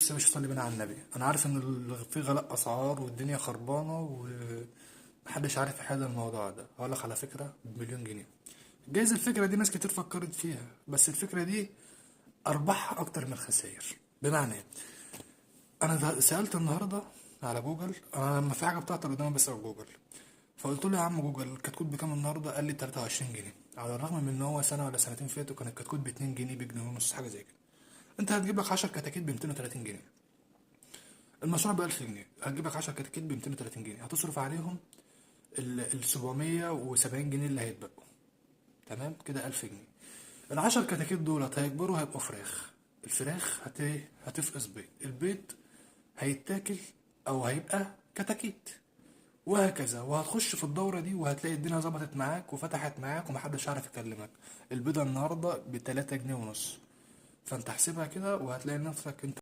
بس يا باشا صلي بينا على النبي. انا عارف ان في غلاء اسعار والدنيا خربانه ومحدش عارف يحل الموضوع ده. هقول لك على فكره بمليون جنيه. جايز الفكره دي ناس كتير فكرت فيها، بس الفكره دي ارباحها اكتر من الخسائر. بمعنى ايه؟ انا سالت النهارده على جوجل. انا لما في حاجه بتاعت قدامي بسال جوجل، فقلت له يا عم جوجل الكتكوت بكام النهارده؟ قال لي 23 جنيه، على الرغم من ان هو سنه ولا سنتين فاتوا كان الكتكوت ب 2 جنيه، بجنيه ونص، حاجه زي كده. انت هتجيب لك 10 كتاكيت ب 230 جنيه. المشروع ب 1000 جنيه، هتجيب لك 10 كتاكيت ب 230 جنيه، هتصرف عليهم ال 770 جنيه اللي هيتبقوا. تمام كده 1000 جنيه. ال 10 كتاكيت دولت هيكبروا هيبقوا فراخ. الفراخ هتفقس بيض، البيض هيتاكل او هيبقى كتاكيت، وهكذا. وهتخش في الدورة دي وهتلاقي الدنيا ظبطت معاك وفتحت معاك ومحدش عارف يكلمك. البيضة النهاردة ب3 جنيه ونص. فانت احسبها كده وهتلاقي نفسك انت